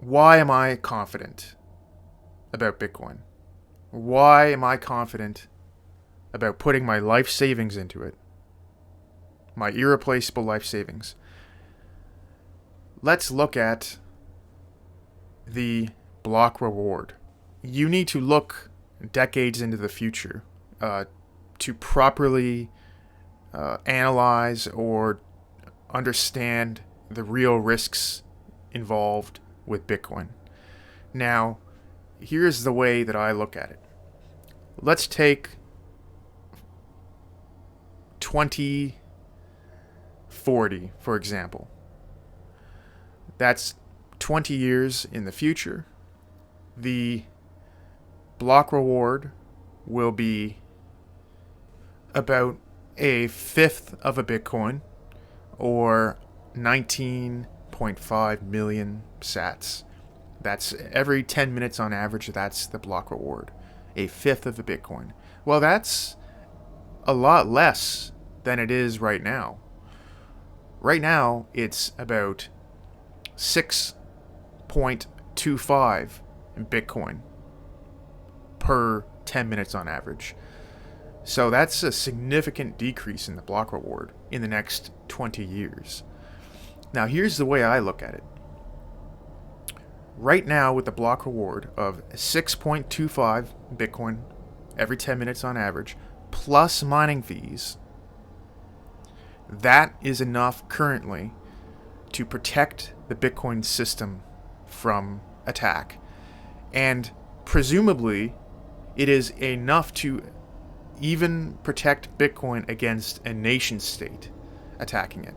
why am I confident about Bitcoin? Why am I confident about putting my life savings into it? My irreplaceable life savings. Let's look at the block reward. You need to look decades into the future to properly analyze or understand the real risks involved with Bitcoin. Now, here's the way that I look at it. Let's take 2040, for example. That's 20 years in the future. The block reward will be about a fifth of a Bitcoin, or 19.5 million sats. That's every 10 minutes on average. That's the block reward. A fifth of a Bitcoin. Well, that's a lot less than it is right now. Right now, it's about 6.25 Bitcoin per 10 minutes on average. So that's a significant decrease in the block reward in the next 20 years. Now, here's the way I look at it. Right now, with the block reward of 6.25 Bitcoin every 10 minutes on average, plus mining fees, that is enough currently to protect the Bitcoin system from attack. And presumably, it is enough to even protect Bitcoin against a nation state attacking it.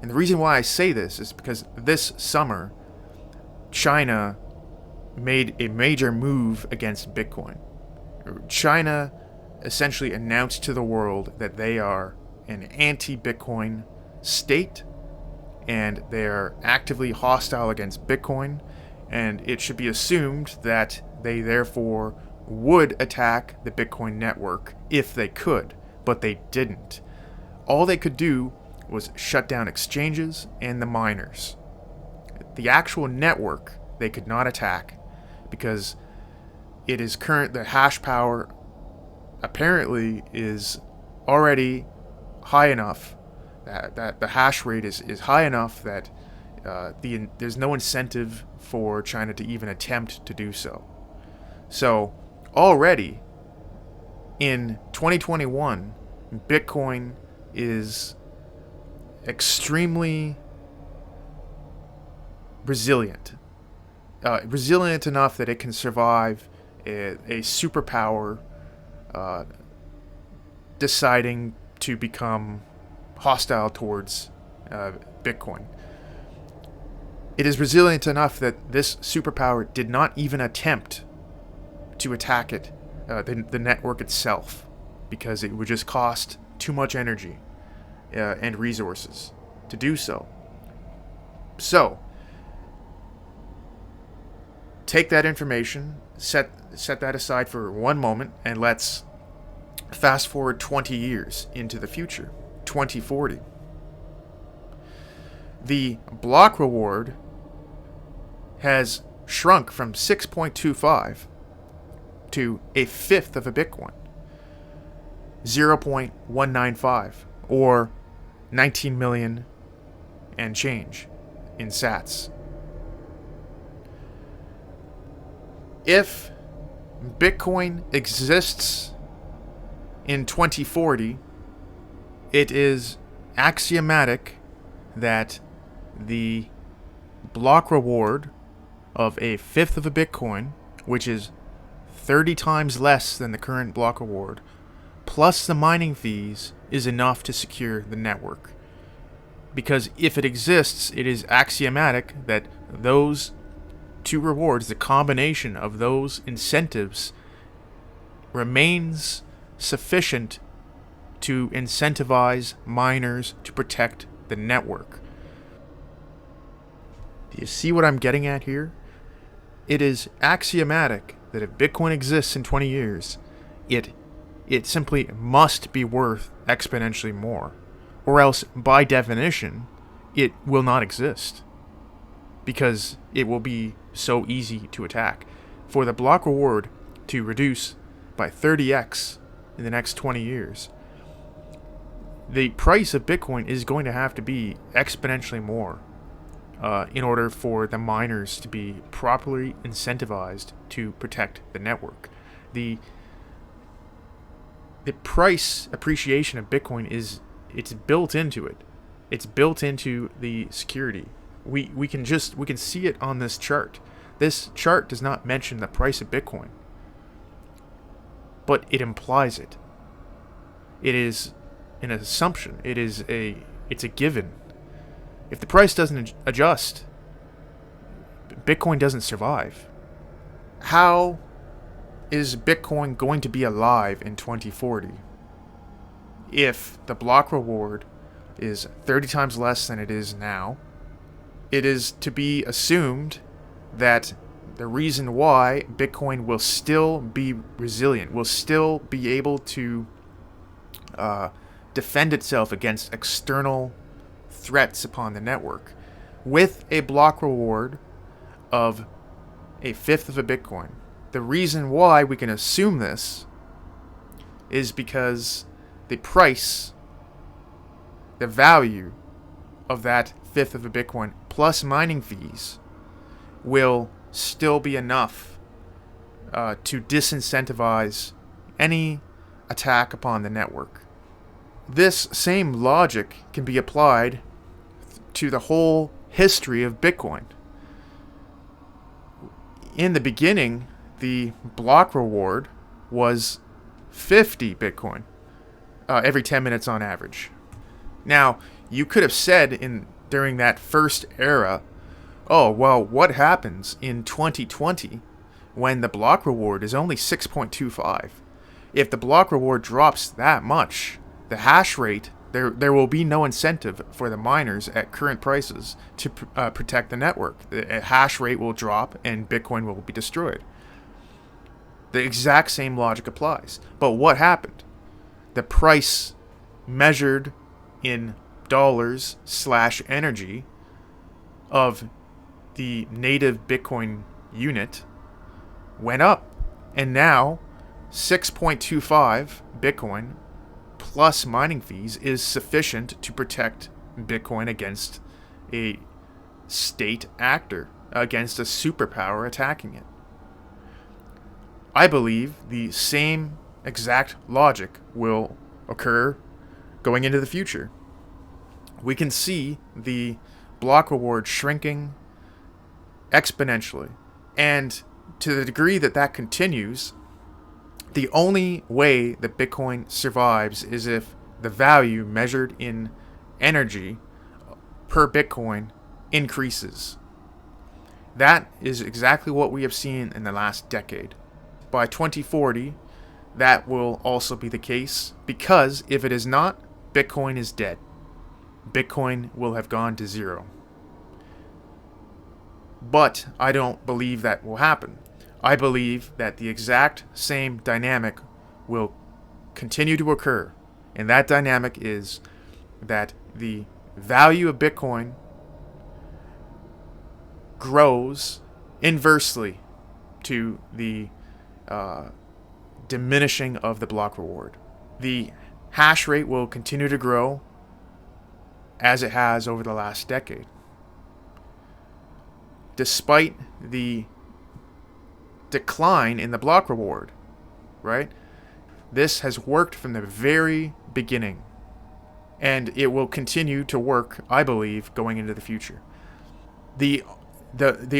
And the reason why I say this is because this summer, China made a major move against Bitcoin. China essentially announced to the world that they are an anti-Bitcoin state, and they are actively hostile against Bitcoin, and it should be assumed that they therefore would attack the Bitcoin network if they could, but they didn't. All they could do was shut down exchanges and the miners. The actual network they could not attack because the hash power apparently is already high enough that the hash rate is high enough that there's no incentive for China to even attempt to do so. So already in 2021, Bitcoin is extremely resilient. Resilient enough that it can survive a superpower deciding to become hostile towards Bitcoin. It is resilient enough that this superpower did not even attempt to attack it, the network itself, because it would just cost too much energy and resources to do so. So, take that information, set that aside for one moment, and let's fast forward 20 years into the future, 2040. The block reward has shrunk from 6.25 to a fifth of a Bitcoin, 0.195, or 19 million and change in sats. If Bitcoin exists in 2040, it is axiomatic that the block reward of a fifth of a Bitcoin, which is 30 times less than the current block reward, plus the mining fees, is enough to secure the network. Because if it exists, it is axiomatic that those two rewards, the combination of those incentives, remains sufficient to incentivize miners to protect the network. Do you see what I'm getting at here? It is axiomatic that if Bitcoin exists in 20 years, it simply must be worth exponentially more, or else, by definition, it will not exist. because it will be so easy to attack. For the block reward to reduce by 30x in the next 20 years, the price of Bitcoin is going to have to be exponentially more in order for the miners to be properly incentivized to protect the network. The price appreciation of Bitcoin it's built into it. It's built into the security. We can see it on this chart. This chart does not mention the price of Bitcoin, but it implies it. It is an assumption. It's a given. If the price doesn't adjust, Bitcoin doesn't survive. How is Bitcoin going to be alive in 2040 if the block reward is 30 times less than it is now? It is to be assumed that the reason why Bitcoin will still be resilient, will still be able to defend itself against external threats upon the network with a block reward of a fifth of a Bitcoin. The reason why we can assume this is because the price, the value of that fifth of a Bitcoin plus mining fees will still be enough to disincentivize any attack upon the network. This same logic can be applied to the whole history of Bitcoin. In the beginning, the block reward was 50 Bitcoin every 10 minutes on average. Now, you could have said during that first era, oh, well, what happens in 2020 when the block reward is only 6.25? If the block reward drops that much, the hash rate, there will be no incentive for the miners at current prices to protect the network. The hash rate will drop and Bitcoin will be destroyed. The exact same logic applies. But what happened? The price measured in dollars/energy of the native Bitcoin unit went up. And now 6.25 Bitcoin plus mining fees is sufficient to protect Bitcoin against a state actor, against a superpower attacking it. I believe the same exact logic will occur going into the future. We can see the block reward shrinking exponentially. And to the degree that that continues, the only way that Bitcoin survives is if the value measured in energy per Bitcoin increases. That is exactly what we have seen in the last decade. By 2040, that will also be the case, because if it is not, Bitcoin is dead. Bitcoin will have gone to zero. But I don't believe that will happen. I believe that the exact same dynamic will continue to occur. And that dynamic is that the value of Bitcoin grows inversely to the diminishing of the block reward. The hash rate will continue to grow as it has over the last decade. Despite the decline in the block reward, right? This has worked from the very beginning, and it will continue to work, I believe, going into the future. The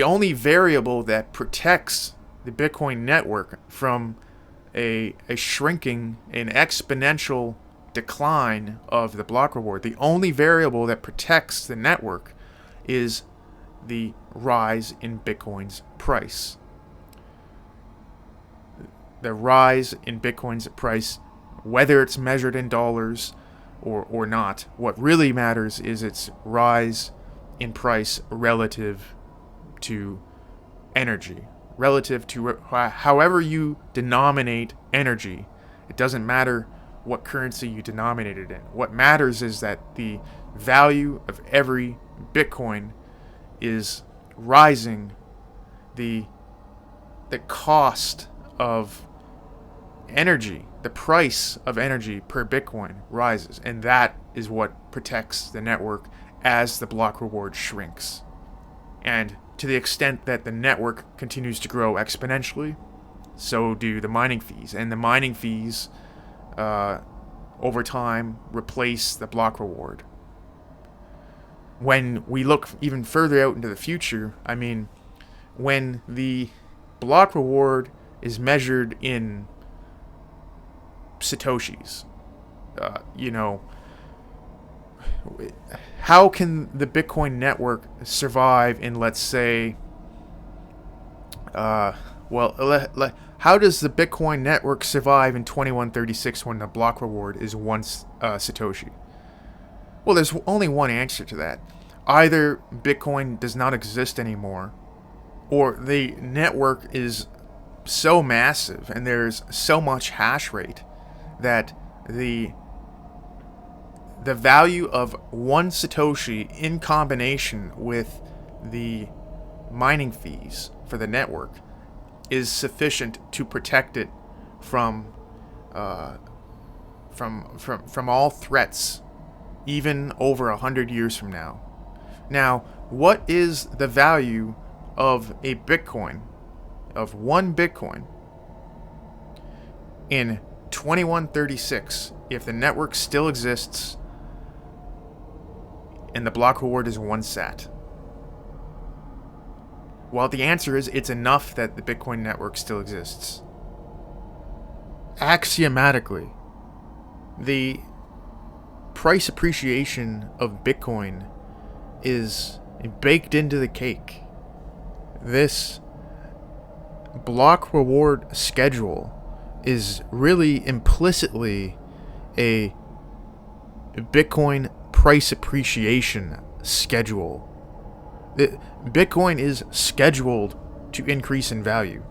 only variable that protects the Bitcoin network from a shrinking, an exponential decline of the block reward, the only variable that protects the network is the rise in Bitcoin's price. The rise in Bitcoin's price, whether it's measured in dollars or not, what really matters is its rise in price relative to energy, relative to however you denominate energy. It doesn't matter what currency you denominate it in. What matters is that the value of every Bitcoin is rising, the cost of energy, the price of energy per Bitcoin rises, and that is what protects the network as the block reward shrinks. And to the extent that the network continues to grow exponentially, so do the mining fees. And the mining fees, over time, replace the block reward. When we look even further out into the future, I mean, when the block reward is measured in Satoshis, how can the Bitcoin network survive in, let's say, how does the Bitcoin network survive in 2136 when the block reward is once Satoshi? Well, there's only one answer to that. Either Bitcoin does not exist anymore, or the network is so massive and there's so much hash rate that the value of one Satoshi in combination with the mining fees for the network is sufficient to protect it from all threats, even over 100 years from now. Now, what is the value of a Bitcoin, of one Bitcoin, in 2136 if the network still exists and the block reward is 1 sat? Well, the answer is it's enough that the Bitcoin network still exists. Axiomatically, the price appreciation of Bitcoin is baked into the cake. This block reward schedule is really implicitly a Bitcoin price appreciation schedule. Bitcoin is scheduled to increase in value.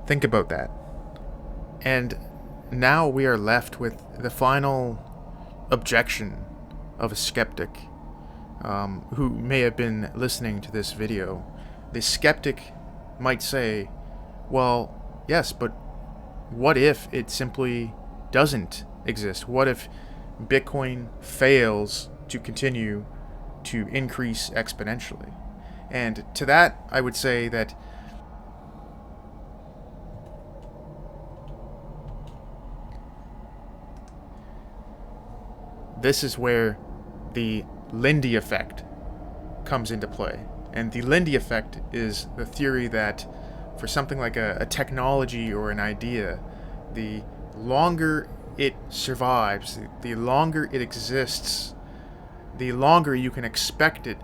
Think about that. And now we are left with the final objection of a skeptic who may have been listening to this video. The skeptic might say, well, yes, but what if it simply doesn't exist? What if Bitcoin fails to continue to increase exponentially? And to that, I would say that this is where the Lindy Effect comes into play. And the Lindy Effect is the theory that for something like a technology or an idea, the longer it survives, the longer it exists, the longer you can expect it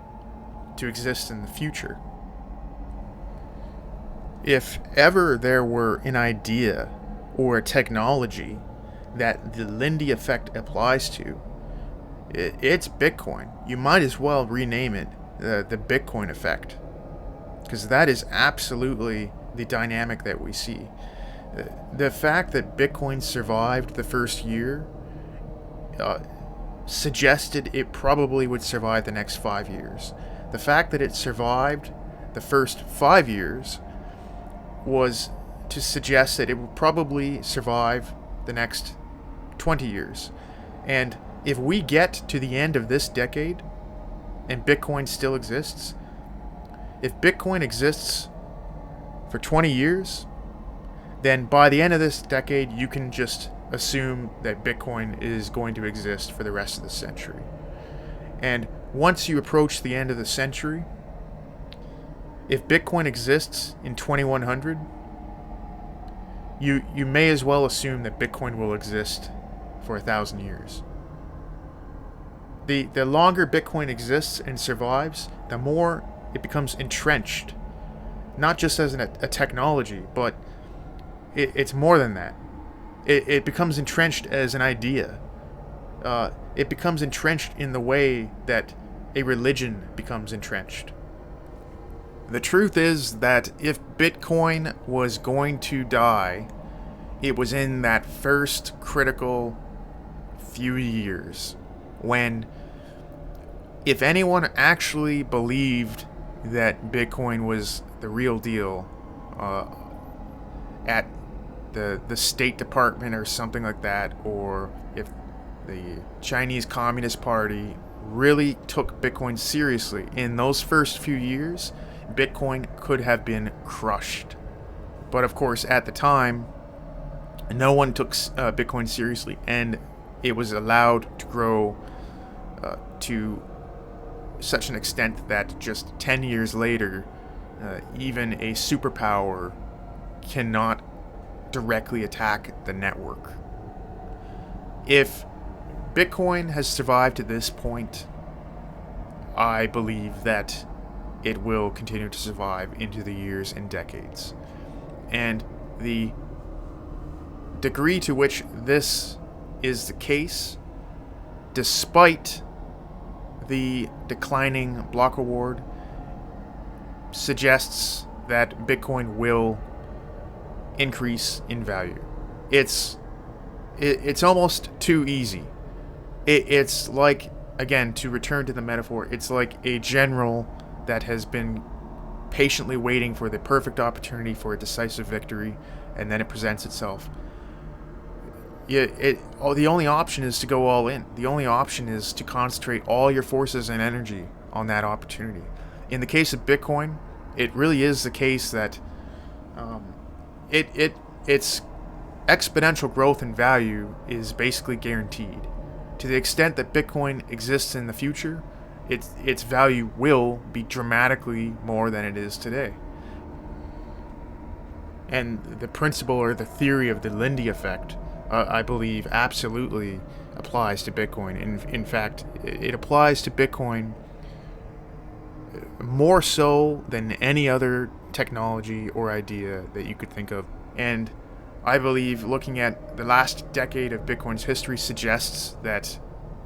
to exist in the future. If ever there were an idea or a technology that the Lindy Effect applies to, it's Bitcoin. You might as well rename it the Bitcoin effect, because that is absolutely the dynamic that we see. The fact that Bitcoin survived the first year suggested it probably would survive the next 5 years. The fact that it survived the first 5 years was to suggest that it will probably survive the next 20 years. And if we get to the end of this decade and Bitcoin still exists, if Bitcoin exists for 20 years, then by the end of this decade, you can just assume that Bitcoin is going to exist for the rest of the century. And once you approach the end of the century, if Bitcoin exists in 2100, you may as well assume that Bitcoin will exist for 1,000 years. The longer Bitcoin exists and survives, the more it becomes entrenched, not just as a technology, but it's more than that. It becomes entrenched as an idea. It becomes entrenched in the way that a religion becomes entrenched. The truth is that if Bitcoin was going to die, it was in that first critical few years when, if anyone actually believed that Bitcoin was the real deal at the State Department or something like that, or if the Chinese Communist Party really took Bitcoin seriously in those first few years, Bitcoin could have been crushed. But of course, at the time, no one took Bitcoin seriously, and it was allowed to grow to such an extent that just 10 years later, even a superpower cannot directly attack the network. If Bitcoin has survived to this point, I believe that it will continue to survive into the years and decades. And the degree to which this is the case, despite the declining block reward, suggests that Bitcoin will increase in value. It's almost too easy. It's like, again, to return to the metaphor, it's like a general that has been patiently waiting for the perfect opportunity for a decisive victory, and then it presents itself. The only option is to go all in. The only option is to concentrate all your forces and energy on that opportunity. In the case of Bitcoin, it really is the case that its exponential growth in value is basically guaranteed. To the extent that Bitcoin exists in the future, its value will be dramatically more than it is today. And the principle or the theory of the Lindy Effect, I believe, absolutely applies to Bitcoin. In fact, it applies to Bitcoin more so than any other technology or idea that you could think of. And I believe looking at the last decade of Bitcoin's history suggests that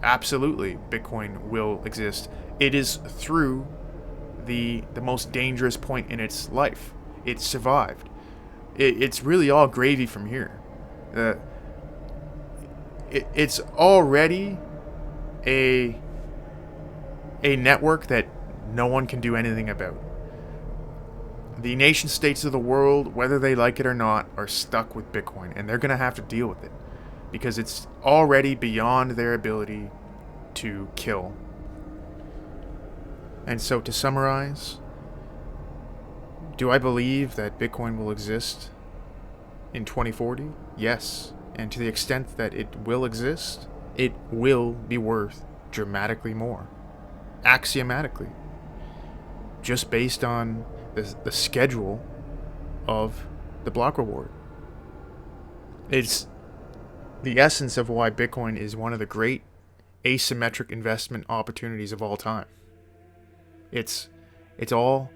absolutely Bitcoin will exist. It is through the most dangerous point in its life. It survived. It's really all gravy from here. It's already a network that no one can do anything about. The nation states of the world, whether they like it or not, are stuck with Bitcoin, and they're going to have to deal with it because it's already beyond their ability to kill. And so, to summarize, do I believe that Bitcoin will exist in 2040? Yes. And to the extent that it will exist, it will be worth dramatically more. Axiomatically. Just based on the schedule of the block reward. It's the essence of why Bitcoin is one of the great asymmetric investment opportunities of all time. It's all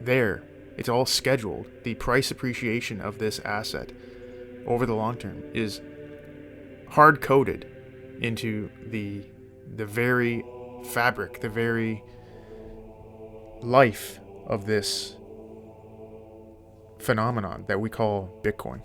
there. It's all scheduled. The price appreciation of this asset over the long term is hard-coded into the very fabric, the very life of this phenomenon that we call Bitcoin.